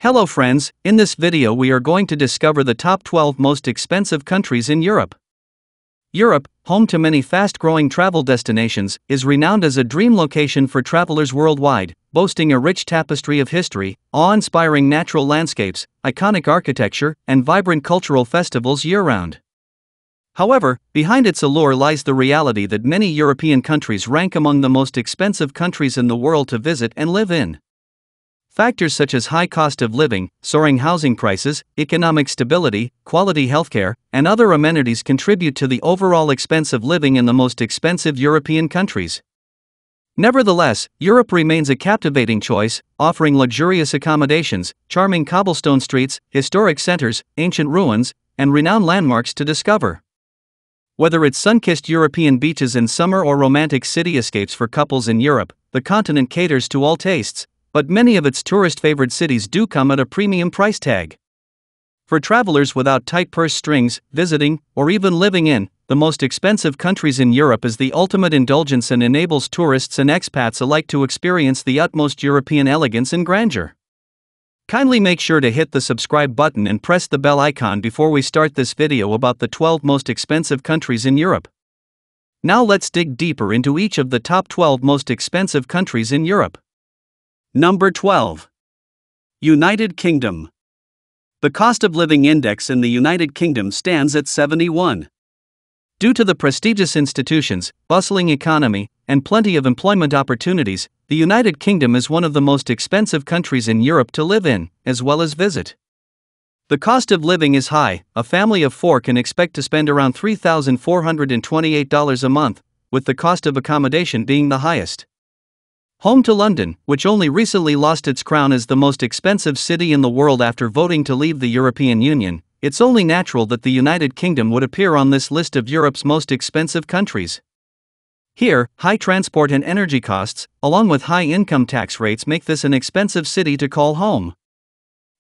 Hello friends, in this video we are going to discover the top 12 most expensive countries in Europe. Europe, home to many fast-growing travel destinations, is renowned as a dream location for travelers worldwide, boasting a rich tapestry of history, awe-inspiring natural landscapes, iconic architecture, and vibrant cultural festivals year-round. However, behind its allure lies the reality that many European countries rank among the most expensive countries in the world to visit and live in. Factors such as high cost of living, soaring housing prices, economic stability, quality healthcare, and other amenities contribute to the overall expense of living in the most expensive European countries. Nevertheless, Europe remains a captivating choice, offering luxurious accommodations, charming cobblestone streets, historic centers, ancient ruins, and renowned landmarks to discover. Whether it's sun-kissed European beaches in summer or romantic city escapes for couples in Europe, the continent caters to all tastes. But many of its tourist-favored cities do come at a premium price tag. For travelers without tight purse strings, visiting, or even living in the most expensive countries in Europe is the ultimate indulgence and enables tourists and expats alike to experience the utmost European elegance and grandeur. Kindly make sure to hit the subscribe button and press the bell icon before we start this video about the 12 most expensive countries in Europe. Now let's dig deeper into each of the top 12 most expensive countries in Europe. Number 12. United Kingdom. The cost of living index in the United Kingdom stands at 71. Due to the prestigious institutions, bustling economy, and plenty of employment opportunities, the United Kingdom is one of the most expensive countries in Europe to live in, as well as visit. The cost of living is high. A family of 4 can expect to spend around $3,428 a month, with the cost of accommodation being the highest. Home to London, which only recently lost its crown as the most expensive city in the world after voting to leave the European Union, it's only natural that the United Kingdom would appear on this list of Europe's most expensive countries. Here, high transport and energy costs, along with high income tax rates, make this an expensive city to call home.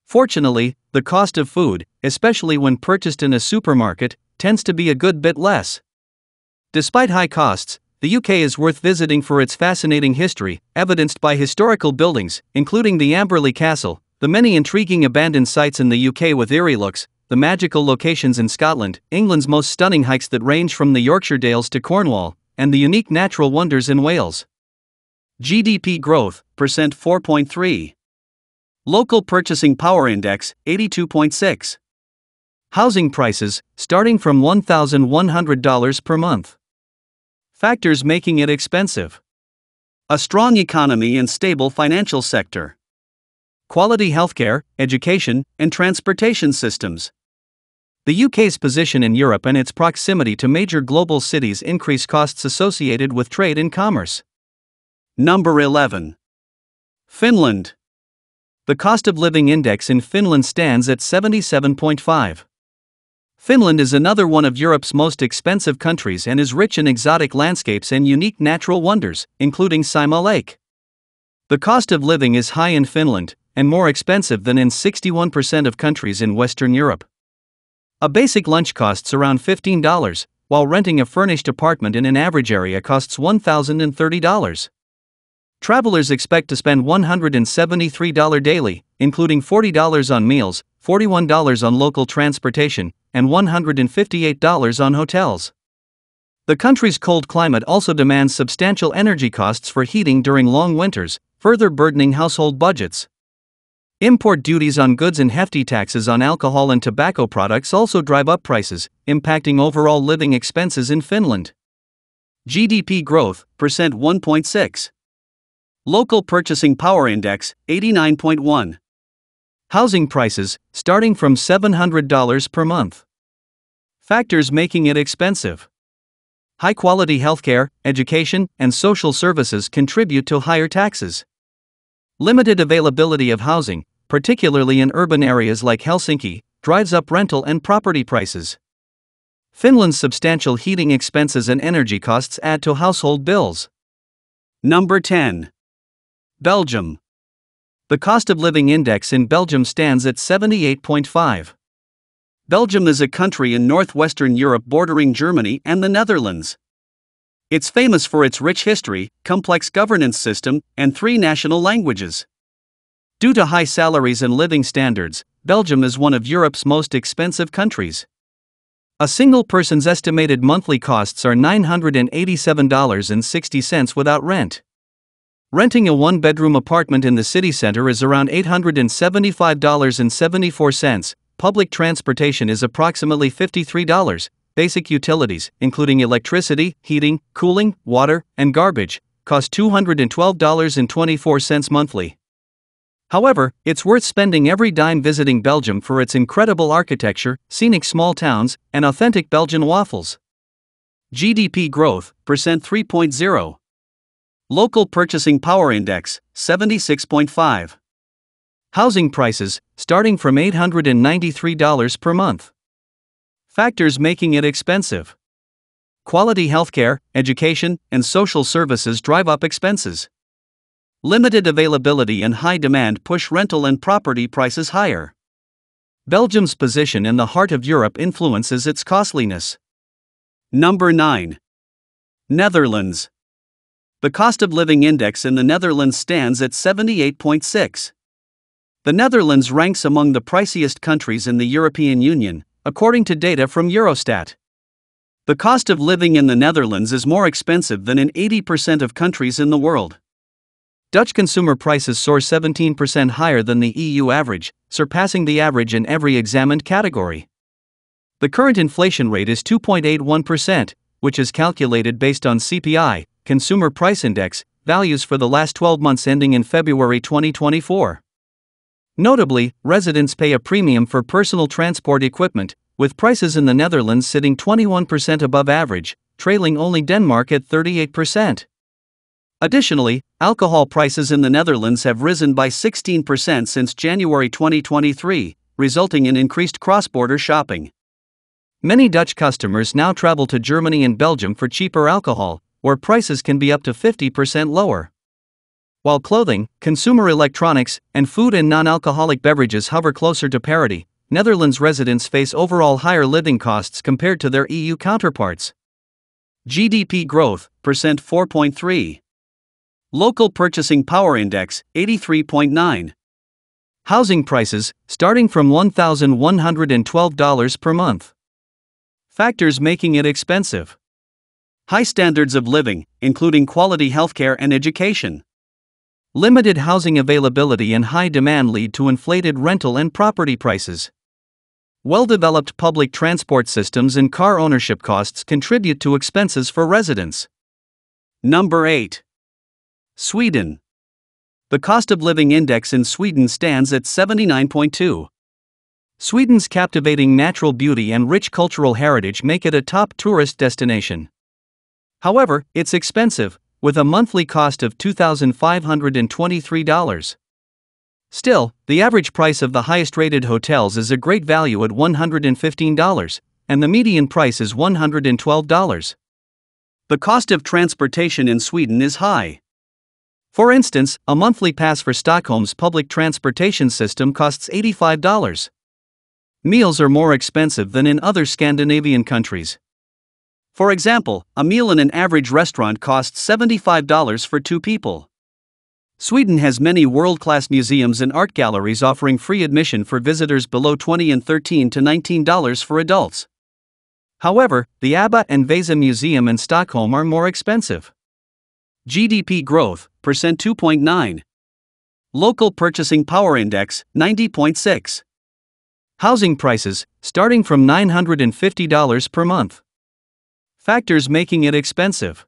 Fortunately, the cost of food, especially when purchased in a supermarket, tends to be a good bit less. Despite high costs, the UK is worth visiting for its fascinating history, evidenced by historical buildings, including the Amberley Castle, the many intriguing abandoned sites in the UK with eerie looks, the magical locations in Scotland, England's most stunning hikes that range from the Yorkshire Dales to Cornwall, and the unique natural wonders in Wales. GDP growth, percent 4.3. Local purchasing power index, 82.6. Housing prices, starting from $1,100 per month. Factors making it expensive. A strong economy and stable financial sector. Quality healthcare, education, and transportation systems. The UK's position in Europe and its proximity to major global cities increase costs associated with trade and commerce. Number 11. Finland. The cost of living index in Finland stands at 77.5. Finland is another one of Europe's most expensive countries and is rich in exotic landscapes and unique natural wonders, including Saimaa Lake. The cost of living is high in Finland, and more expensive than in 61% of countries in Western Europe. A basic lunch costs around $15, while renting a furnished apartment in an average area costs $1,030. Travelers expect to spend $173 daily, including $40 on meals, $41 on local transportation, and $158 on hotels. The country's cold climate also demands substantial energy costs for heating during long winters, further burdening household budgets. Import duties on goods and hefty taxes on alcohol and tobacco products also drive up prices, impacting overall living expenses in Finland. GDP growth, percent 1.6. Local purchasing power index, 89.1. Housing prices, starting from $700 per month. Factors making it expensive. High-quality healthcare, education, and social services contribute to higher taxes. Limited availability of housing, particularly in urban areas like Helsinki, drives up rental and property prices. Finland's substantial heating expenses and energy costs add to household bills. Number 10. Belgium. The cost of living index in Belgium stands at 78.5. Belgium is a country in northwestern Europe bordering Germany and the Netherlands. It's famous for its rich history, complex governance system, and 3 national languages. Due to high salaries and living standards, Belgium is one of Europe's most expensive countries. A single person's estimated monthly costs are $987.60 without rent. Renting a one-bedroom apartment in the city center is around $875.74. Public transportation is approximately $53. Basic utilities, including electricity, heating, cooling, water, and garbage, cost $212.24 monthly. However, it's worth spending every dime visiting Belgium for its incredible architecture, scenic small towns, and authentic Belgian waffles. GDP growth, percent 3.0. Local Purchasing Power Index, 76.5. Housing prices, starting from $893 per month. Factors making it expensive. Quality healthcare, education, and social services drive up expenses. Limited availability and high demand push rental and property prices higher. Belgium's position in the heart of Europe influences its costliness. Number 9. Netherlands. The cost of living index in the Netherlands stands at 78.6. The Netherlands ranks among the priciest countries in the European Union, according to data from Eurostat. The cost of living in the Netherlands is more expensive than in 80% of countries in the world. Dutch consumer prices soar 17% higher than the EU average, surpassing the average in every examined category. The current inflation rate is 2.81%, which is calculated based on CPI, Consumer Price Index, values for the last 12 months ending in February 2024. Notably, residents pay a premium for personal transport equipment, with prices in the Netherlands sitting 21% above average, trailing only Denmark at 38%. Additionally, alcohol prices in the Netherlands have risen by 16% since January 2023, resulting in increased cross-border shopping. Many Dutch customers now travel to Germany and Belgium for cheaper alcohol, where prices can be up to 50% lower. While clothing, consumer electronics, and food and non-alcoholic beverages hover closer to parity, Netherlands residents face overall higher living costs compared to their EU counterparts. GDP growth, percent 4.3. Local Purchasing Power Index, 83.9. Housing prices, starting from $1,112 per month. Factors making it expensive. High standards of living, including quality healthcare and education. Limited housing availability and high demand lead to inflated rental and property prices. Well-developed public transport systems and car ownership costs contribute to expenses for residents. Number 8. Sweden. The cost of living index in Sweden stands at 79.2. Sweden's captivating natural beauty and rich cultural heritage make it a top tourist destination. However, it's expensive, with a monthly cost of $2,523. Still, the average price of the highest-rated hotels is a great value at $115, and the median price is $112. The cost of transportation in Sweden is high. For instance, a monthly pass for Stockholm's public transportation system costs $85. Meals are more expensive than in other Scandinavian countries. For example, a meal in an average restaurant costs $75 for 2 people. Sweden has many world-class museums and art galleries offering free admission for visitors below 20 and $13 to $19 for adults. However, the ABBA and Vasa Museum in Stockholm are more expensive. GDP growth, percent 2.9. Local Purchasing Power Index, 90.6. Housing prices, starting from $950 per month. Factors making it expensive.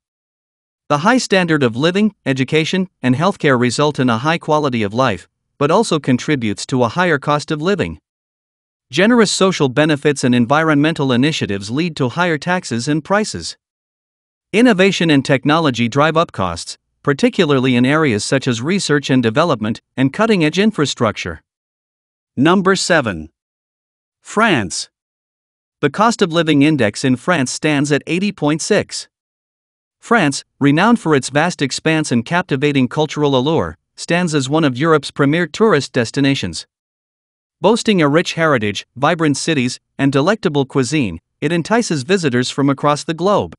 The high standard of living, education, and healthcare result in a high quality of life, but also contributes to a higher cost of living. Generous social benefits and environmental initiatives lead to higher taxes and prices. Innovation and technology drive up costs, particularly in areas such as research and development and cutting-edge infrastructure. Number 7. France. The cost of living index in France stands at 80.6. France, renowned for its vast expanse and captivating cultural allure, stands as one of Europe's premier tourist destinations. Boasting a rich heritage, vibrant cities, and delectable cuisine, it entices visitors from across the globe.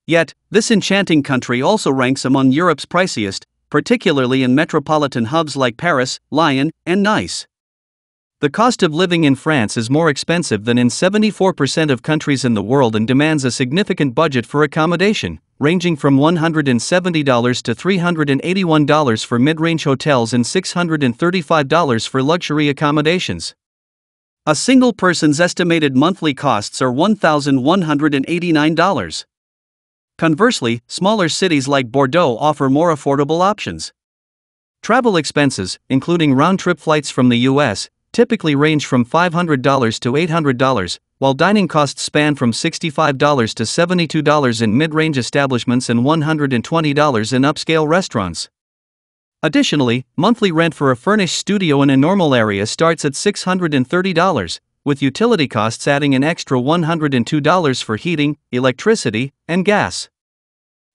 Yet, this enchanting country also ranks among Europe's priciest, particularly in metropolitan hubs like Paris, Lyon, and Nice. The cost of living in France is more expensive than in 74% of countries in the world and demands a significant budget for accommodation, ranging from $170 to $381 for mid-range hotels and $635 for luxury accommodations. A single person's estimated monthly costs are $1,189. Conversely, smaller cities like Bordeaux offer more affordable options. Travel expenses, including round-trip flights from the U.S., typically range from $500 to $800, while dining costs span from $65 to $72 in mid-range establishments and $120 in upscale restaurants. Additionally, monthly rent for a furnished studio in a normal area starts at $630, with utility costs adding an extra $102 for heating, electricity, and gas.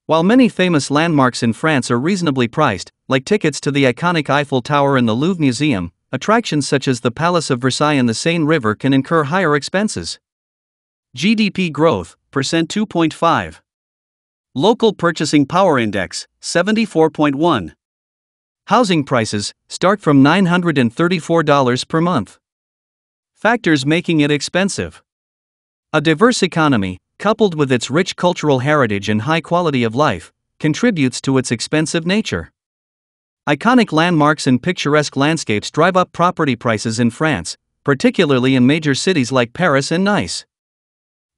While many famous landmarks in France are reasonably priced, like tickets to the iconic Eiffel Tower and the Louvre Museum, attractions such as the Palace of Versailles and the Seine River can incur higher expenses. GDP growth, percent 2.5. Local Purchasing Power Index, 74.1. Housing prices start from $934 per month. Factors making it expensive. A diverse economy, coupled with its rich cultural heritage and high quality of life, contributes to its expensive nature. Iconic landmarks and picturesque landscapes drive up property prices in France, particularly in major cities like Paris and Nice.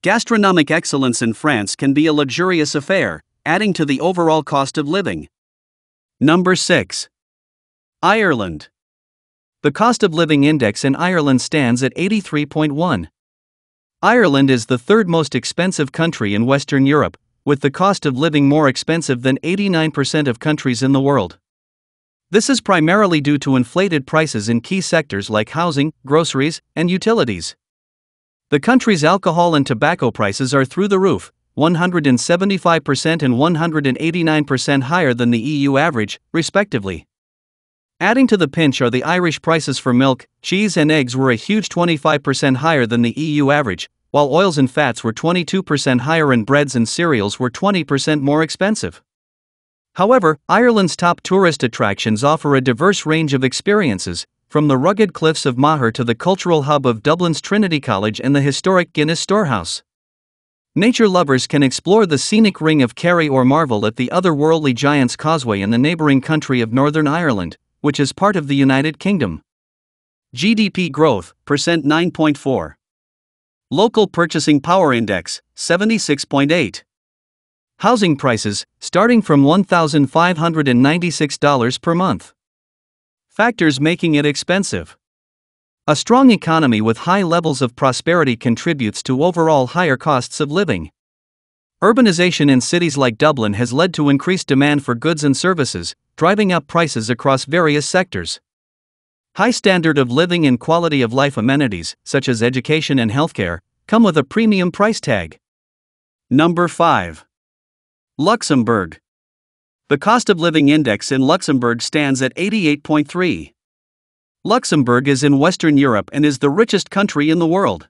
Gastronomic excellence in France can be a luxurious affair, adding to the overall cost of living. Number 6. Ireland. The cost of living index in Ireland stands at 83.1. Ireland is the third most expensive country in Western Europe, with the cost of living more expensive than 89% of countries in the world. This is primarily due to inflated prices in key sectors like housing, groceries, and utilities. The country's alcohol and tobacco prices are through the roof, 175% and 189% higher than the EU average, respectively. Adding to the pinch are the Irish prices for milk, cheese and eggs were a huge 25% higher than the EU average, while oils and fats were 22% higher and breads and cereals were 20% more expensive. However, Ireland's top tourist attractions offer a diverse range of experiences, from the rugged cliffs of Moher to the cultural hub of Dublin's Trinity College and the historic Guinness Storehouse. Nature lovers can explore the scenic Ring of Kerry or marvel at the otherworldly Giant's Causeway in the neighbouring country of Northern Ireland, which is part of the United Kingdom. GDP growth, percent 9.4. Local Purchasing Power Index, 76.8. Housing prices, starting from $1,596 per month. Factors making it expensive. A strong economy with high levels of prosperity contributes to overall higher costs of living. Urbanization in cities like Dublin has led to increased demand for goods and services, driving up prices across various sectors. High standard of living and quality of life amenities, such as education and healthcare, come with a premium price tag. Number 5. Luxembourg. The cost of living index in Luxembourg stands at 88.3. Luxembourg is in Western Europe and is the richest country in the world.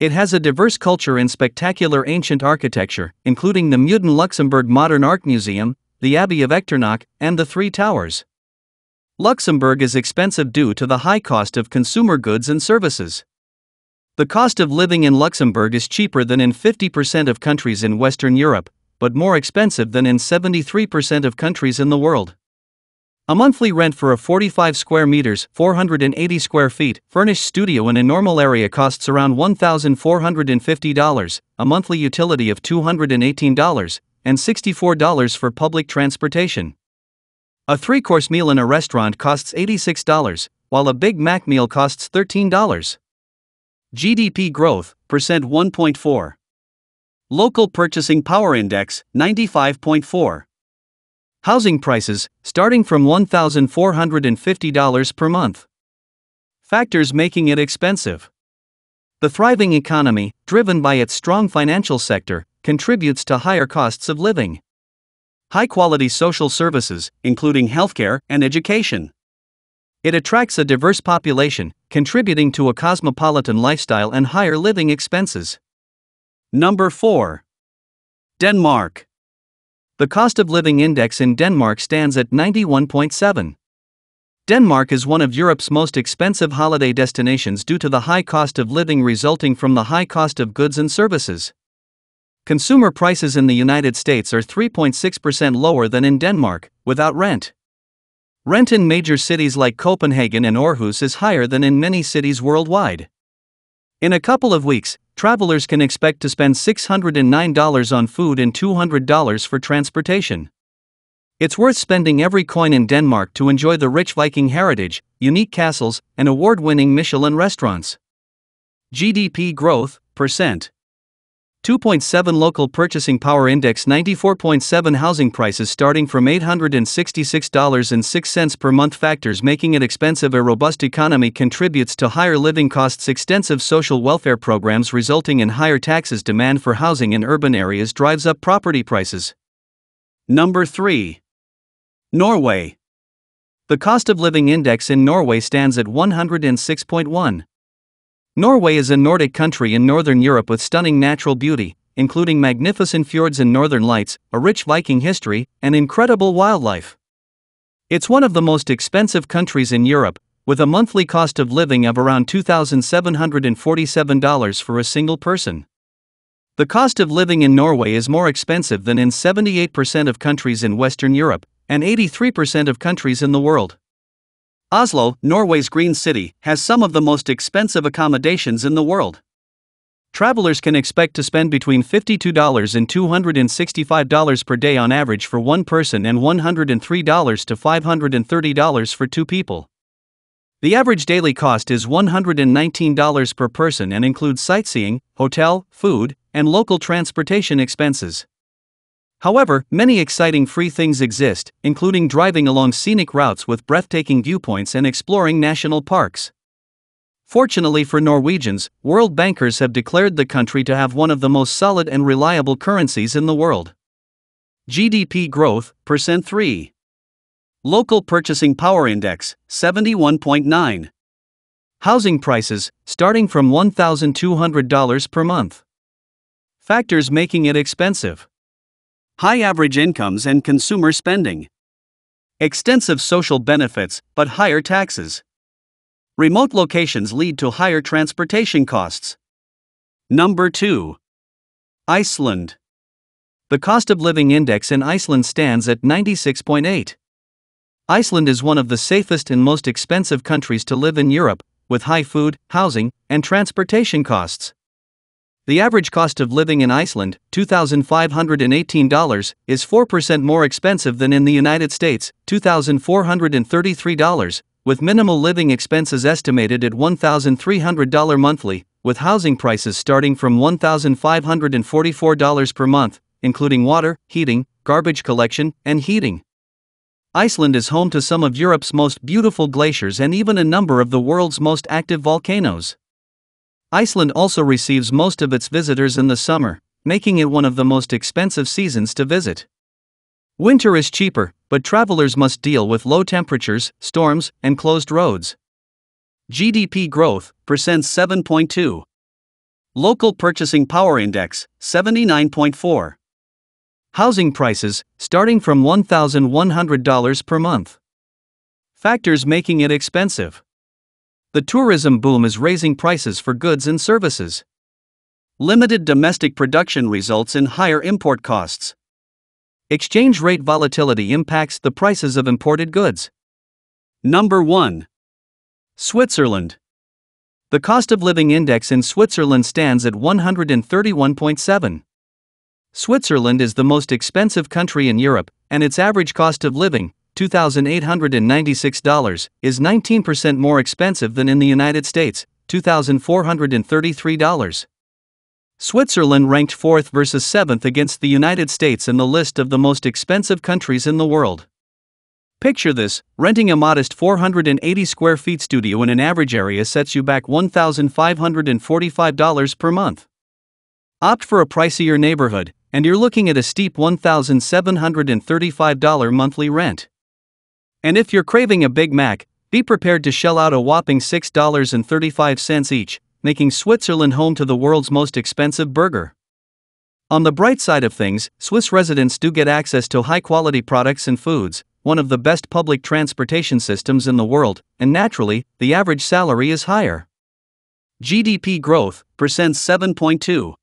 It has a diverse culture and spectacular ancient architecture, including the Meudon Luxembourg Modern Art Museum, the Abbey of Echternach, and the Three Towers. Luxembourg is expensive due to the high cost of consumer goods and services. The cost of living in Luxembourg is cheaper than in 50% of countries in Western Europe, but more expensive than in 73% of countries in the world. A monthly rent for a 45 square meters (480 square feet) furnished studio in a normal area costs around $1,450, a monthly utility of $218, and $64 for public transportation. A three-course meal in a restaurant costs $86, while a Big Mac meal costs $13. GDP growth, percent 1.4. Local Purchasing Power Index, 95.4. Housing prices, starting from $1,450 per month. Factors making it expensive. The thriving economy, driven by its strong financial sector, contributes to higher costs of living. High-quality social services, including healthcare and education. It attracts a diverse population, contributing to a cosmopolitan lifestyle and higher living expenses. Number 4. Denmark. The cost of living index in Denmark stands at 91.7. Denmark is one of Europe's most expensive holiday destinations due to the high cost of living resulting from the high cost of goods and services. Consumer prices in the United States are 3.6% lower than in Denmark, without rent. Rent in major cities like Copenhagen and Aarhus is higher than in many cities worldwide. In a couple of weeks, travelers can expect to spend $609 on food and $200 for transportation. It's worth spending every coin in Denmark to enjoy the rich Viking heritage, unique castles, and award-winning Michelin restaurants. GDP growth, %. 2.7 Local Purchasing Power Index 94.7 Housing prices starting from $866.06 per month. Factors making it expensive. A robust economy contributes to higher living costs. Extensive social welfare programs resulting in higher taxes. Demand for housing in urban areas drives up property prices. Number 3. Norway. The cost of living index in Norway stands at 106.1. Norway is a Nordic country in northern Europe with stunning natural beauty, including magnificent fjords and northern lights, a rich Viking history, and incredible wildlife. It's one of the most expensive countries in Europe, with a monthly cost of living of around $2,747 for a single person. The cost of living in Norway is more expensive than in 78% of countries in Western Europe, and 83% of countries in the world. Oslo, Norway's green city, has some of the most expensive accommodations in the world. Travelers can expect to spend between $52 and $265 per day on average for one person and $103 to $530 for two people. The average daily cost is $119 per person and includes sightseeing, hotel, food, and local transportation expenses. However, many exciting free things exist, including driving along scenic routes with breathtaking viewpoints and exploring national parks. Fortunately for Norwegians, world bankers have declared the country to have one of the most solid and reliable currencies in the world. GDP growth, %3. Local Purchasing Power Index, 71.9. Housing prices, starting from $1,200 per month. Factors making it expensive. High average incomes and consumer spending. Extensive social benefits, but higher taxes. Remote locations lead to higher transportation costs. Number 2. Iceland. The cost of living index in Iceland stands at 96.8. Iceland is one of the safest and most expensive countries to live in Europe, with high food, housing, and transportation costs. The average cost of living in Iceland, $2,518, is 4% more expensive than in the United States, $2,433, with minimal living expenses estimated at $1,300 monthly, with housing prices starting from $1,544 per month, including water, heating, garbage collection, and heating. Iceland is home to some of Europe's most beautiful glaciers and even a number of the world's most active volcanoes. Iceland also receives most of its visitors in the summer, making it one of the most expensive seasons to visit. Winter is cheaper, but travelers must deal with low temperatures, storms, and closed roads. GDP growth, %7.2. Local Purchasing Power Index, 79.4. Housing prices, starting from $1,100 per month. Factors making it expensive. The tourism boom is raising prices for goods and services. Limited domestic production results in higher import costs. Exchange rate volatility impacts the prices of imported goods. Number 1. Switzerland. The cost of living index in Switzerland stands at 131.7. Switzerland is the most expensive country in Europe, and its average cost of living, $2,896, is 19% more expensive than in the United States, $2,433. Switzerland ranked 4th versus 7th against the United States in the list of the most expensive countries in the world. Picture this: renting a modest 480 square feet studio in an average area sets you back $1,545 per month. Opt for a pricier neighborhood, and you're looking at a steep $1,735 monthly rent. And if you're craving a Big Mac, be prepared to shell out a whopping $6.35 each, making Switzerland home to the world's most expensive burger. On the bright side of things, Swiss residents do get access to high-quality products and foods, one of the best public transportation systems in the world, and naturally, the average salary is higher. GDP growth, percent 7.2.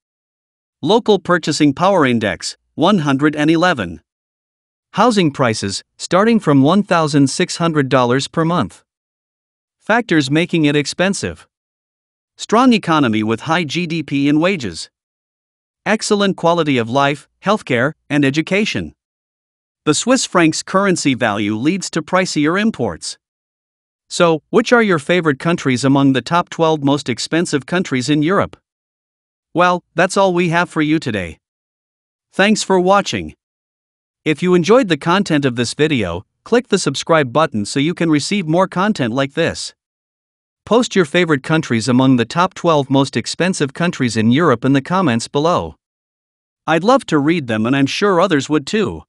Local Purchasing Power Index, 111. Housing prices, starting from $1,600 per month. Factors making it expensive. Strong economy with high GDP and wages. Excellent quality of life, healthcare, and education. The Swiss franc's currency value leads to pricier imports. So, which are your favorite countries among the top 12 most expensive countries in Europe? Well, that's all we have for you today. Thanks for watching. If you enjoyed the content of this video, click the subscribe button so you can receive more content like this. Post your favorite countries among the top 12 most expensive countries in Europe in the comments below. I'd love to read them and I'm sure others would too.